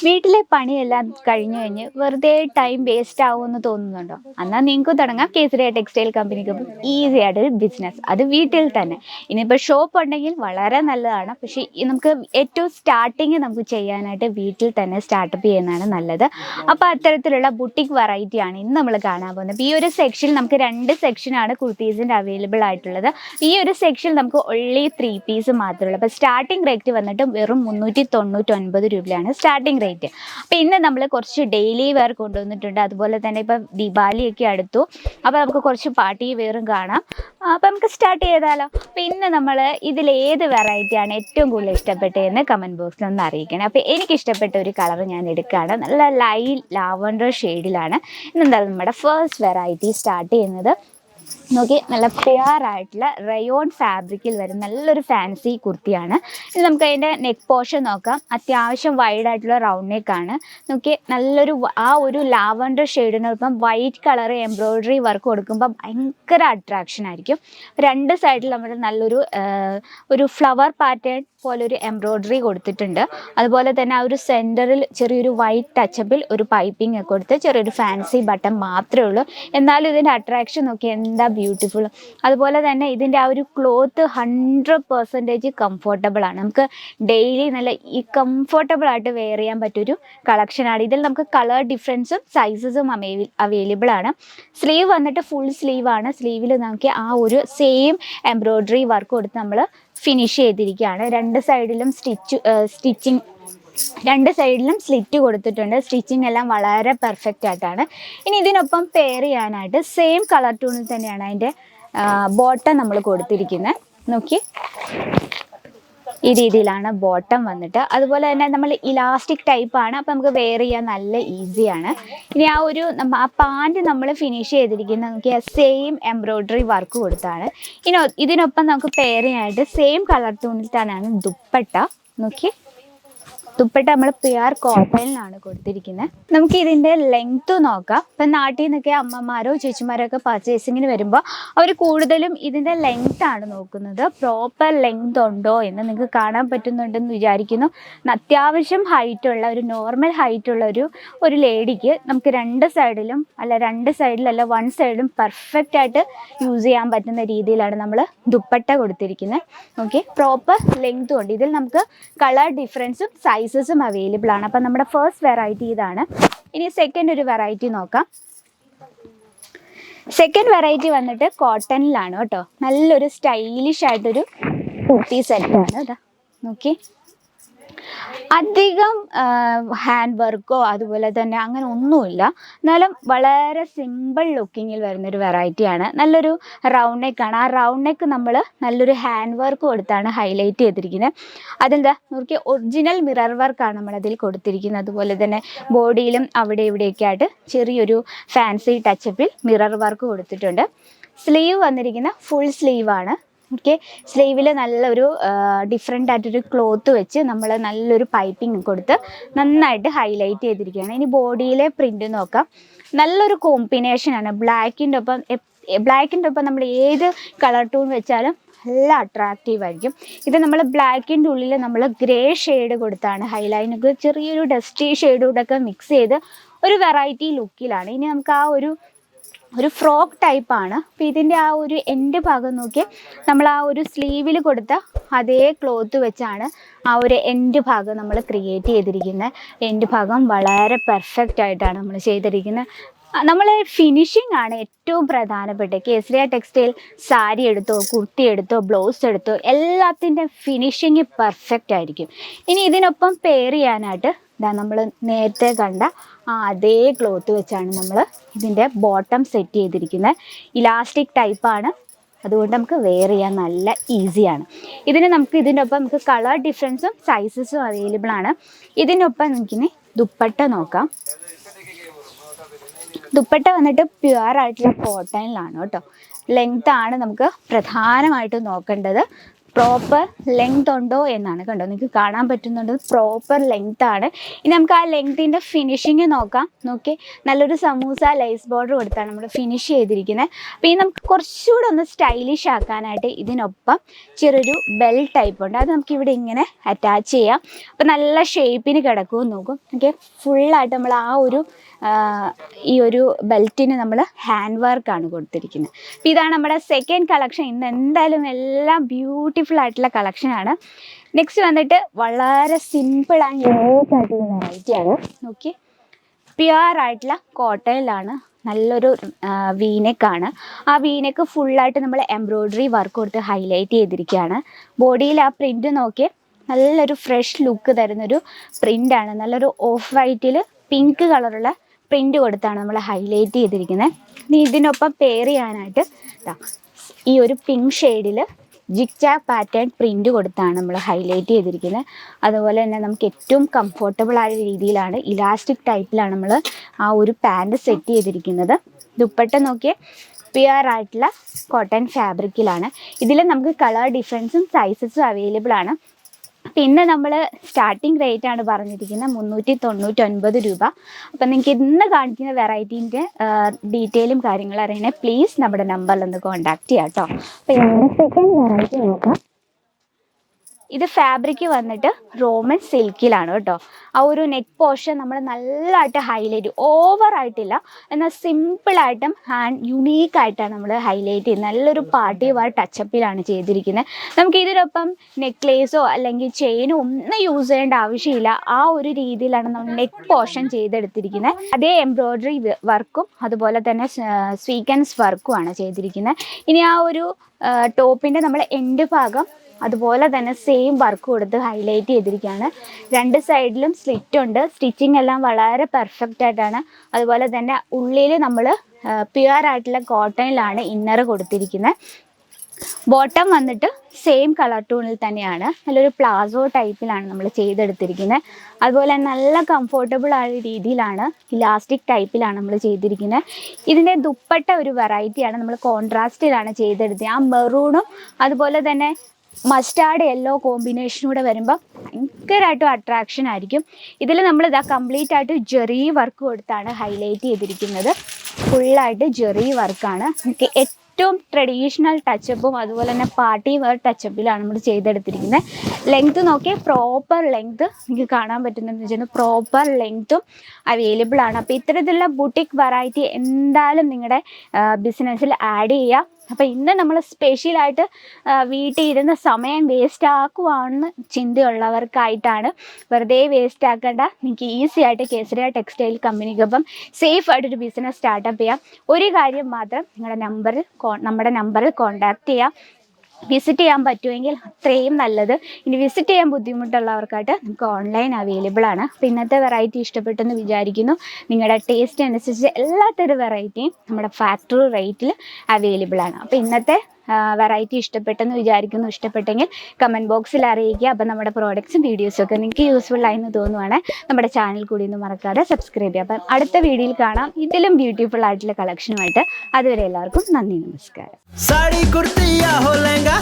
വീട്ടിലെ പണിയെല്ലാം കഴിഞ്ഞ് വെറുതെ ടൈം വേസ്റ്റ് ആവുമെന്ന് തോന്നുന്നുണ്ടോ? എന്നാൽ നിങ്ങൾക്ക് തുടങ്ങാം കേസരിയ ടെക്സ്റ്റൈൽ കമ്പനിക്ക് ഈസി ആയിട്ടൊരു ബിസിനസ്, അത് വീട്ടിൽ തന്നെ. ഇനിയിപ്പോൾ ഷോപ്പ് ഉണ്ടെങ്കിൽ വളരെ നല്ലതാണ്, പക്ഷേ നമുക്ക് ഏറ്റവും സ്റ്റാർട്ടിങ് നമുക്ക് ചെയ്യാനായിട്ട് വീട്ടിൽ തന്നെ സ്റ്റാർട്ടപ്പ് ചെയ്യുന്നതാണ് നല്ലത്. അപ്പോൾ അത്തരത്തിലുള്ള ബുട്ടിക് വെറൈറ്റി ആണ് ഇന്ന് നമ്മൾ കാണാൻ പോകുന്നത്. ഈ ഒരു സെക്ഷനിൽ നമുക്ക് 2 സെക്ഷനാണ് കുർത്തീസിൻ്റെ അവൈലബിൾ ആയിട്ടുള്ളത്. ഈ ഒരു സെക്ഷനിൽ നമുക്ക് ഒൺലി 3 പീസ് മാത്രമേ ഉള്ളൂ. അപ്പോൾ സ്റ്റാർട്ടിംഗ് റേറ്റ് വന്നിട്ട് വെറും 399 രൂപയാണ് സ്റ്റാർട്ടിംഗ് റേറ്റ്. അപ്പോൾ ഇന്ന് നമ്മൾ കുറച്ച് ഡെയിലി വെയർ കൊണ്ടുവന്നിട്ടുണ്ട്. അതുപോലെ തന്നെ ഇപ്പം ദീപാവലിയൊക്കെ അടുത്തു, അപ്പോൾ നമുക്ക് കുറച്ച് പാർട്ടി വെയറും കാണാം. അപ്പോൾ നമുക്ക് സ്റ്റാർട്ട് ചെയ്താലോ? അപ്പോൾ ഇന്ന് നമ്മൾ ഇതിലേത് വെറൈറ്റിയാണ് ഏറ്റവും കൂടുതൽ ഇഷ്ടപ്പെട്ടതെന്ന് കമൻറ്റ് ബോക്സിൽ ഒന്ന് അറിയിക്കണം. അപ്പോൾ എനിക്ക് ഇഷ്ടപ്പെട്ട ഒരു കളർ ഞാൻ എടുക്കുകയാണ്. നല്ല ലൈറ്റ് ലാവൻഡർ ഷെയ്ഡിലാണ് ഇന്നെന്തായാലും നമ്മുടെ ഫസ്റ്റ് വെറൈറ്റി സ്റ്റാർട്ട് ചെയ്യുന്നത്. നോക്കി, നല്ല പ്യുവർ ആയിട്ടുള്ള റയോൺ ഫാബ്രിക്കിൽ വരുന്ന നല്ലൊരു ഫാൻസി കുർത്തിയാണ് ഇത്. നമുക്ക് അതിൻ്റെ നെക്ക് പോർഷൻ നോക്കാം. അത്യാവശ്യം വൈഡ് ആയിട്ടുള്ള റൗണ്ട് നെക്കാണ്. നോക്കി, നല്ലൊരു ആ ഒരു ലാവൻഡർ ഷെയ്ഡിനൊപ്പം വൈറ്റ് കളർ എംബ്രോയ്ഡറി വർക്ക് കൊടുക്കുമ്പോൾ ഭയങ്കര അട്രാക്ഷൻ ആയിരിക്കും. 2 സൈഡിൽ നമ്മൾ ഒരു ഫ്ലവർ പാറ്റേൺ പോലൊരു എംബ്രോയ്ഡറി കൊടുത്തിട്ടുണ്ട്. അതുപോലെ തന്നെ ആ ഒരു സെൻറ്ററിൽ ചെറിയൊരു വൈറ്റ് ടച്ചപ്പിൽ ഒരു പൈപ്പിംഗ് ഒക്കെ കൊടുത്ത് ചെറിയൊരു ഫാൻസി ബട്ടൺ മാത്രമേ ഉള്ളൂ. എന്നാലും ഇതിൻ്റെ അട്രാക്ഷൻ നോക്കി എന്താ ബ്യൂട്ടിഫുൾ. അതുപോലെ തന്നെ ഇതിൻ്റെ ആ ഒരു ക്ലോത്ത് 100% കംഫർട്ടബിൾ ആണ്. നമുക്ക് ഡെയിലി നല്ല കംഫർട്ടബിൾ ആയിട്ട് വെയർ ചെയ്യാൻ പറ്റിയൊരു കളക്ഷനാണ്. ഇതിൽ നമുക്ക് കളർ ഡിഫറൻസും സൈസസും അവൈലബിൾ ആണ്. സ്ലീവ് വന്നിട്ട് ഫുൾ സ്ലീവ് ആണ്. സ്ലീവിൽ നമുക്ക് ആ ഒരു സെയിം എംബ്രോയ്ഡറി വർക്ക് കൊടുത്ത് നമ്മൾ ഫിനിഷ് ചെയ്തിരിക്കുകയാണ്. 2 സൈഡിലും സ്റ്റിച്ചിങ് 2 സൈഡിലും സ്ലിറ്റ് കൊടുത്തിട്ടുണ്ട്. സ്റ്റിച്ചിങ് എല്ലാം വളരെ പെർഫെക്റ്റ് ആയിട്ടാണ്. ഇനി ഇതിനൊപ്പം പെയർ ചെയ്യാനായിട്ട് സെയിം കളർ ടൂണിൽ തന്നെയാണ് അതിൻ്റെ ബോട്ടം നമ്മൾ കൊടുത്തിരിക്കുന്നത്. നോക്കി, ഈ രീതിയിലാണ് ബോട്ടം വന്നിട്ട്. അതുപോലെ തന്നെ നമ്മൾ ഇലാസ്റ്റിക് ടൈപ്പാണ്, അപ്പോൾ നമുക്ക് വെയർ ചെയ്യാൻ നല്ല ഈസിയാണ്. ഇനി ആ പാൻറ് നമ്മൾ ഫിനിഷ് ചെയ്തിരിക്കുന്നത് നമുക്ക് സെയിം എംബ്രോയ്ഡറി വർക്ക് കൊടുത്താണ്. ഇനി ഇതിനൊപ്പം നമുക്ക് പെയർ ചെയ്യാനായിട്ട് സെയിം കളർ ടൂണിൽ തന്നെയാണ് ദുപ്പട്ട. നോക്കി, ദുപ്പട്ട നമ്മൾ പ്യുവർ കോട്ടണിലാണ് കൊടുത്തിരിക്കുന്നത്. നമുക്ക് ഇതിൻ്റെ ലെങ്ത്ത് നോക്കാം. ഇപ്പം നാട്ടിൽ നിന്നൊക്കെ അമ്മമാരോ ചേച്ചിമാരോ ഒക്കെ പർച്ചേസിങ്ങിന് വരുമ്പോൾ അവർ കൂടുതലും ഇതിൻ്റെ ലെങ്ത്താണ് നോക്കുന്നത്. പ്രോപ്പർ ലെങ്ത് ഉണ്ടോ എന്ന് നിങ്ങൾക്ക് കാണാൻ പറ്റുന്നുണ്ടെന്ന് വിചാരിക്കുന്നു. അത്യാവശ്യം ഹൈറ്റുള്ള ഒരു നോർമൽ ഹൈറ്റുള്ള ഒരു ലേഡിക്ക് നമുക്ക് 2 സൈഡിലല്ല 1 സൈഡിലും പെർഫെക്റ്റ് ആയിട്ട് യൂസ് ചെയ്യാൻ പറ്റുന്ന രീതിയിലാണ് നമ്മൾ ദുപ്പട്ട കൊടുത്തിരിക്കുന്നത്. ഓക്കെ, പ്രോപ്പർ ലെങ്ത്തും ഉണ്ട്. ഇതിൽ നമുക്ക് കളർ ഡിഫറൻസും സൈസസും അവൈലബിൾ ആണ്. അപ്പം നമ്മുടെ ഫസ്റ്റ് വെറൈറ്റി ഇതാണ്. ഇനി സെക്കൻഡ് ഒരു വെറൈറ്റി നോക്കാം. സെക്കൻഡ് വെറൈറ്റി വന്നിട്ട് കോട്ടണിലാണ് കേട്ടോ. നല്ലൊരു സ്റ്റൈലിഷ് ആയിട്ടൊരു കുർത്തി സെറ്റാണ്. ഇതാ നോക്കി, അധികം ഹാൻഡ് വർക്കോ അതുപോലെ തന്നെ അങ്ങനെ ഒന്നുമില്ല. എന്നാലും വളരെ സിമ്പിൾ ലുക്കിങ്ങിൽ വരുന്നൊരു വെറൈറ്റിയാണ്. നല്ലൊരു റൗണ്ട് നെക്കാണ്. ആ റൗണ്ട് നെക്ക് നമ്മൾ നല്ലൊരു ഹാൻഡ് വർക്ക് കൊടുത്താണ് ഹൈലൈറ്റ് ചെയ്തിരിക്കുന്നത്. അതെന്താ നോക്കി, ഒറിജിനൽ മിറർ വർക്കാണ് നമ്മളതിൽ കൊടുത്തിരിക്കുന്നത്. അതുപോലെ തന്നെ ബോഡിയിലും അവിടെ ഇവിടെയൊക്കെ ആയിട്ട് ചെറിയൊരു ഫാൻസി ടച്ചപ്പിൽ മിറർ വർക്ക് കൊടുത്തിട്ടുണ്ട്. സ്ലീവ് വന്നിരിക്കുന്ന ഫുൾ സ്ലീവാണ്. ഓക്കെ, സ്ലീവിൽ നല്ലൊരു ഡിഫറെൻ്റ് ആയിട്ടൊരു ക്ലോത്ത് വെച്ച് നമ്മൾ നല്ലൊരു പൈപ്പിംഗ് കൊടുത്ത് നന്നായിട്ട് ഹൈലൈറ്റ് ചെയ്തിരിക്കുകയാണ്. ഇനി ബോഡിയിലെ പ്രിൻ്റ് നോക്കാം. നല്ലൊരു കോമ്പിനേഷനാണ്. ബ്ലാക്കിൻ്റെ ഒപ്പം നമ്മൾ ഏത് കളർ ടൂൺ വെച്ചാലും നല്ല അട്രാക്റ്റീവ് ആയിരിക്കും. ഇത് നമ്മൾ ബ്ലാക്കിൻ്റെ ഉള്ളിൽ നമ്മൾ ഗ്രേ ഷെയ്ഡ് കൊടുത്താണ് ഹൈലൈനൊക്കെ ചെറിയൊരു ഡസ്റ്റി ഷെയ്ഡൂടൊക്കെ മിക്സ് ചെയ്ത് ഒരു വെറൈറ്റി ലുക്കിലാണ്. ഇനി നമുക്ക് ആ ഒരു ഫ്രോക്ക് ടൈപ്പാണ്. അപ്പോൾ ഇതിൻ്റെ ആ ഒരു എൻഡ് ഭാഗം നോക്കി, നമ്മൾ ആ ഒരു സ്ലീവിൽ കൊടുത്ത അതേ ക്ലോത്ത് വെച്ചാണ് ആ ഒരു എൻഡ് ഭാഗം നമ്മൾ ക്രിയേറ്റ് ചെയ്തിരിക്കുന്നത്. എൻഡ് ഭാഗം വളരെ പെർഫെക്റ്റ് ആയിട്ടാണ് നമ്മൾ ചെയ്തിരിക്കുന്നത്. നമ്മൾ ഫിനിഷിംഗ് ആണ് ഏറ്റവും പ്രധാനപ്പെട്ട. കേസരിയ ടെക്സ്റ്റൈൽ സാരി എടുത്തോ കുർത്തി എടുത്തോ ബ്ലൗസ് എടുത്തോ എല്ലാത്തിൻ്റെ ഫിനിഷിങ് പെർഫെക്റ്റ് ആയിരിക്കും. ഇനി ഇതിനൊപ്പം പെയർ ചെയ്യാനായിട്ട് നമ്മൾ നേരത്തെ കണ്ട അതേ ക്ലോത്ത് വെച്ചാണ് നമ്മൾ ഇതിൻ്റെ ബോട്ടം സെറ്റ് ചെയ്തിരിക്കുന്നത്. ഇലാസ്റ്റിക് ടൈപ്പാണ്, അതുകൊണ്ട് നമുക്ക് വെയർ ചെയ്യാൻ നല്ല ഈസിയാണ്. ഇതിനൊപ്പം നമുക്ക് കളർ ഡിഫറൻസും സൈസസും അവൈലബിൾ ആണ്. ഇതിനൊപ്പം നമുക്കിനി ദുപ്പട്ട നോക്കാം. ദുപ്പട്ട വന്നിട്ട് പ്യുവർ ആയിട്ടുള്ള കോട്ടണിലാണ് കേട്ടോ. ലെങ്ത് ആണ് നമുക്ക് പ്രധാനമായിട്ടും നോക്കേണ്ടത്. പ്രോപ്പർ ലെങ്ത് ഉണ്ടോ എന്നാണ്. കണ്ടോ, നിങ്ങൾക്ക് കാണാൻ പറ്റുന്നുണ്ട് പ്രോപ്പർ ലെങ്ത് ആണ്. ഇനി നമുക്ക് ആ ലെങ്തിൻ്റെ ഫിനിഷിങ് നോക്കാം. നോക്കി, നല്ലൊരു സമൂസ ലൈസ് ബോർഡർ കൊടുത്താണ് നമ്മൾ ഫിനിഷ് ചെയ്തിരിക്കുന്നത്. അപ്പോൾ ഈ നമുക്ക് കുറച്ചുകൂടെ ഒന്ന് സ്റ്റൈലിഷ് ആക്കാനായിട്ട് ഇതിനൊപ്പം ചെറിയൊരു ബെൽ ടൈപ്പ് ഉണ്ട്, അത് നമുക്ക് ഇവിടെ ഇങ്ങനെ അറ്റാച്ച് ചെയ്യാം. അപ്പോൾ നല്ല ഷേപ്പിന് കിടക്കുമെന്ന് നോക്കും. ഓക്കെ, ഫുള്ളായിട്ട് നമ്മൾ ആ ഒരു ഈ ഒരു ബെൽറ്റിന് നമ്മൾ ഹാൻഡ് വർക്കാണ് കൊടുത്തിരിക്കുന്നത്. അപ്പോൾ ഇതാണ് നമ്മുടെ സെക്കൻഡ് കളക്ഷൻ. ഇന്ന് എന്തായാലും എല്ലാം ബ്യൂട്ടിഫുൾ ആയിട്ടുള്ള കളക്ഷനാണ്. നെക്സ്റ്റ് വന്നിട്ട് വളരെ സിമ്പിൾ ആൻഡ് യൂണിക് ആയിട്ടുള്ള വെറൈറ്റിയാണ്. നോക്കി, പ്യുവർ ആയിട്ടുള്ള കോട്ടണിലാണ്, നല്ലൊരു വീനെക്കാണ്. ആ വീനെക്ക് ഫുള്ളായിട്ട് നമ്മൾ എംബ്രോയ്ഡറി വർക്ക് കൊടുത്ത് ഹൈലൈറ്റ് ചെയ്തിരിക്കുകയാണ്. ബോഡിയിൽ ആ പ്രിൻ്റ് നോക്കി, നല്ലൊരു ഫ്രഷ് ലുക്ക് തരുന്നൊരു പ്രിൻ്റാണ്. നല്ലൊരു ഓഫ് വൈറ്റിൽ പിങ്ക് കളറുള്ള പ്രിൻ്റ് കൊടുത്താണ് നമ്മൾ ഹൈലൈറ്റ് ചെയ്തിരിക്കുന്നത്. ഇനി ഇതിനൊപ്പം പെയർ ചെയ്യാനായിട്ട് ഈ ഒരു പിങ്ക് ഷെയ്ഡിൽ ജിഗ്ജാഗ് പാറ്റേൺ പ്രിൻ്റ് കൊടുത്താണ് നമ്മൾ ഹൈലൈറ്റ് ചെയ്തിരിക്കുന്നത്. അതുപോലെ തന്നെ നമുക്ക് ഏറ്റവും കംഫർട്ടബിൾ ആയ രീതിയിലാണ്, ഇലാസ്റ്റിക് ടൈപ്പിലാണ് നമ്മൾ ആ ഒരു പാൻറ് സെറ്റ് ചെയ്തിരിക്കുന്നത്. ദുപ്പട്ട നോക്കിയാൽ പ്യുവർ ആയിട്ടുള്ള കോട്ടൺ ഫാബ്രിക്കിലാണ്. ഇതിൽ നമുക്ക് കളർ ഡിഫറൻസും സൈസസും അവൈലബിൾ ആണ്. പിന്നെ നമ്മൾ സ്റ്റാർട്ടിങ് റേറ്റ് ആണ് പറഞ്ഞിരിക്കുന്നത് 399 രൂപ. അപ്പം നിങ്ങൾക്ക് ഇന്ന് കാണിക്കുന്ന വെറൈറ്റീൻ്റെ ഡീറ്റെയിലും കാര്യങ്ങളും അറിയണേ പ്ലീസ് നമ്മുടെ നമ്പറിലൊന്ന് കോൺടാക്ട് ചെയ്യാം കേട്ടോ. അപ്പോൾ നമ്മുടെ സെക്കൻഡ് വെറൈറ്റി നോക്കാം. ഇത് ഫാബ്രിക് വന്നിട്ട് റോമൻ സിൽക്കിലാണ് കേട്ടോ. ആ ഒരു നെക്ക് പോർഷൻ നമ്മൾ നല്ലതായിട്ട് ഹൈലൈറ്റ്, ഓവറായിട്ടില്ല എന്നാൽ സിമ്പിളായിട്ടും ആൻഡ് യുണീക്കായിട്ടാണ് നമ്മൾ ഹൈലൈറ്റ് ചെയ്യുന്നത്. നല്ലൊരു പാർട്ടി വെയർ ടച്ചപ്പിലാണ് ചെയ്തിരിക്കുന്നത്. നമുക്ക് ഇതിനൊപ്പം നെക്ലേസോ അല്ലെങ്കിൽ ചെയിനോ ഒന്നും യൂസ് ചെയ്യേണ്ട ആവശ്യമില്ല. ആ ഒരു രീതിയിലാണ് നമ്മൾ നെക്ക് പോർഷൻ ചെയ്തെടുത്തിരിക്കുന്നത്. അതേ എംബ്രോയ്ഡറി വർക്കും അതുപോലെ തന്നെ സ്വീക്വൻസ് വർക്കുമാണ് ചെയ്തിരിക്കുന്നത്. ഇനി ആ ഒരു ടോപ്പിൻ്റെ നമ്മൾ എൻഡ് ഭാഗം അതുപോലെ തന്നെ സെയിം വർക്ക് കൊടുത്ത് ഹൈലൈറ്റ് ചെയ്തിരിക്കുകയാണ്. രണ്ട് സൈഡിലും സ്ലിറ്റ് ഉണ്ട്. സ്റ്റിച്ചിങ് എല്ലാം വളരെ പെർഫെക്റ്റ് ആയിട്ടാണ്. അതുപോലെ തന്നെ ഉള്ളിൽ നമ്മൾ പ്യുവർ ആയിട്ടുള്ള കോട്ടണിലാണ് ഇന്നർ കൊടുത്തിരിക്കുന്നത്. ബോട്ടം വന്നിട്ട് സെയിം കളർ ടൂണിൽ തന്നെയാണ്, നല്ലൊരു പ്ലാസോ ടൈപ്പിലാണ് നമ്മൾ ചെയ്തെടുത്തിരിക്കുന്നത്. അതുപോലെ നല്ല കംഫർട്ടബിൾ ആയ രീതിയിലാണ്, ഇലാസ്റ്റിക് ടൈപ്പിലാണ് നമ്മൾ ചെയ്തിരിക്കുന്നത്. ഇതിൻ്റെ ദുപ്പട്ട ഒരു വെറൈറ്റിയാണ്, നമ്മൾ കോൺട്രാസ്റ്റിലാണ് ചെയ്തെടുത്തത്. ആ മെറൂണും അതുപോലെ തന്നെ മസ്റ്റാർഡ് യെല്ലോ കോമ്പിനേഷനൂടെ വരുമ്പോൾ ഭയങ്കരമായിട്ടും അട്രാക്ഷൻ ആയിരിക്കും. ഇതിൽ നമ്മൾ ഇതാ കംപ്ലീറ്റ് ആയിട്ട് ജെറി വർക്ക് കൊടുത്താണ് ഹൈലൈറ്റ് ചെയ്തിരിക്കുന്നത്. ഫുള്ളായിട്ട് ജെറി വർക്കാണ്. നമുക്ക് ഏറ്റവും ട്രഡീഷണൽ ടച്ചപ്പും അതുപോലെ തന്നെ പാർട്ടി വെയർ ടച്ചപ്പിലാണ് നമ്മൾ ചെയ്തെടുത്തിരിക്കുന്നത്. ലെങ്ത്ത് നോക്കിയാൽ പ്രോപ്പർ ലെങ്ത്ത് നിങ്ങൾക്ക് കാണാൻ പറ്റുന്നതെന്ന് വെച്ചാൽ പ്രോപ്പർ ലെങ്ത്തും അവൈലബിൾ ആണ്. അപ്പോൾ ഇത്തരത്തിലുള്ള ബുട്ടിക് വെറൈറ്റി എന്തായാലും നിങ്ങളുടെ ബിസിനസ്സിൽ ആഡ് ചെയ്യുക. അപ്പോൾ ഇന്ന് നമ്മൾ സ്പെഷ്യലായിട്ട് വീട്ടിൽ ഇരുന്ന് സമയം വേസ്റ്റ് ആക്കുവാണെന്ന് ചിന്തയുള്ളവർക്കായിട്ടാണ്. വെറുതെ വേസ്റ്റ് ആക്കേണ്ട, നിങ്ങൾക്ക് ഈസി ആയിട്ട് കേസരിയ ടെക്സ്റ്റൈൽ കമ്പനിക്കൊപ്പം സേഫ് ആയിട്ടൊരു ബിസിനസ് സ്റ്റാർട്ടപ്പ് ചെയ്യാം. ഒരു കാര്യം മാത്രം, നമ്മുടെ നമ്പറിൽ കോൺടാക്റ്റ് ചെയ്യാം. വിസിറ്റ് ചെയ്യാൻ പറ്റുമെങ്കിൽ അത്രയും നല്ലത്. ഇനി വിസിറ്റ് ചെയ്യാൻ ബുദ്ധിമുട്ടുള്ളവർക്കായിട്ട് നമുക്ക് ഓൺലൈൻ അവൈലബിൾ ആണ്. അപ്പോൾ ഇന്നത്തെ വെറൈറ്റി ഇഷ്ടപ്പെട്ടെന്ന് വിചാരിക്കുന്നു. നിങ്ങളുടെ ടേസ്റ്റ് അനുസരിച്ച് എല്ലാത്തരം വെറൈറ്റിയും നമ്മുടെ ഫാക്ടറി റേറ്റിൽ അവൈലബിൾ ആണ്. അപ്പോൾ ഇന്നത്തെ വെറൈറ്റി ഇഷ്ടപ്പെട്ടെന്ന് വിചാരിക്കുന്നു. ഇഷ്ടപ്പെട്ടെങ്കിൽ കമൻറ്റ് ബോക്സിൽ അറിയിക്കുക. അപ്പോൾ നമ്മുടെ പ്രോഡക്റ്റ്സും വീഡിയോസും ഒക്കെ നിങ്ങൾക്ക് യൂസ്ഫുൾ ആയെന്ന് തോന്നുവാണെങ്കിൽ നമ്മുടെ ചാനൽ കൂടി ഒന്നും മറക്കാതെ സബ്സ്ക്രൈബ് ചെയ്യുക. അപ്പം അടുത്ത വീഡിയോയിൽ കാണാം ഇതിലും ബ്യൂട്ടിഫുൾ ആയിട്ടുള്ള കളക്ഷനുമായിട്ട്. അതുവരെ എല്ലാവർക്കും നന്ദി, നമസ്കാരം. സാരി കുർത്തിയാ ഹോ ലഹംഗാ